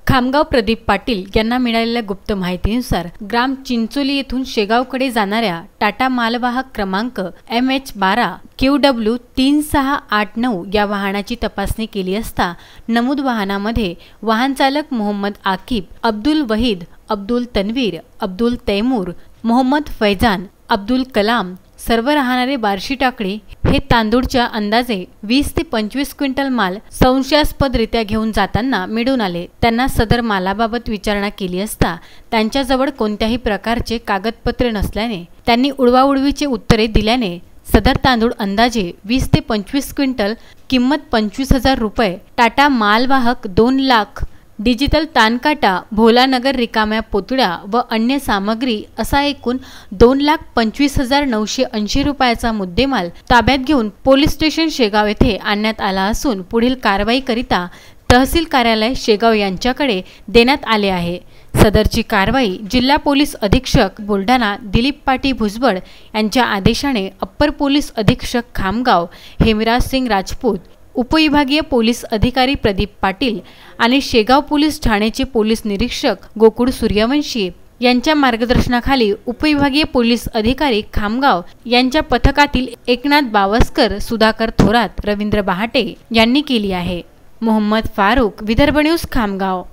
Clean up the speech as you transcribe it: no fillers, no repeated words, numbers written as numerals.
खामगाव प्रदीप पाटील यांना मिळालेल्या गुप्त माहितीनुसार ग्राम चिंचोली येथून शेगावकडे जाणाऱ्या टाटा मालवाहक क्रमांक MH12 QW 3689 या वाहनाची तपासणी केली असता नमूद वाहनामध्ये वाहन चालक मोहम्मद आकिब, अब्दुल वहीद, अब्दुल तन्वीर, अब्दुल तैमूर, मोहम्मद फैजान, अब्दुल कलाम सर्व राहणारे बार्शी टाकळी हे तांदूळच्या अंदाजे 20 ते 25 क्विंटल माल संशयास्पदरित्या घेऊन जाताना मिळून आले। त्यांना सदर मालाबाबत विचारणा केली असता त्यांच्याजवळ कोणत्याही प्रकारचे कागदपत्रे नसल्याने त्यांनी उडवाउडवीचे उत्तरे दिल्याने सदर तांदूळ अंदाजे 20 ते 25 क्विंटल किंमत 25,000 रुपये टाटा मालवाहक 2 लाख डिजिटल तानकाटा भोलानगर रिकाम्या पोतळ्या व अन्य सामग्री असा एकूण 2,25,980 रुपयाचा मुद्देमाल ताब्यात घेऊन पोलीस स्टेशन शेगाव येथे आणण्यात आला असून पुढील कारवाईकरिता तहसील कार्यालय शेगाव यांच्याकडे देण्यात आले आहे। सदरची कारवाई जिल्हा पोलीस अधीक्षक बुलढाणा दिलीप पाटी भुजबळ यांच्या आदेशाने अप्पर पोलीस अधीक्षक खामगाव हेमराज सिंग राजपूत, उपविभागीय पोलीस अधिकारी प्रदीप पाटील आणि शेगाव पोलीस ठाण्याचे पोलीस निरीक्षक गोकुळ सूर्यवंशी यांच्या मार्गदर्शनाखाली उपविभागीय पोलीस अधिकारी खामगाव यांच्या पथकातील एकनाथ बावस्कर, सुधाकर थोरात, रवींद्र बहाटे यांनी केली आहे। मोहम्मद फारूक, विदर्भ न्यूज, खामगाव।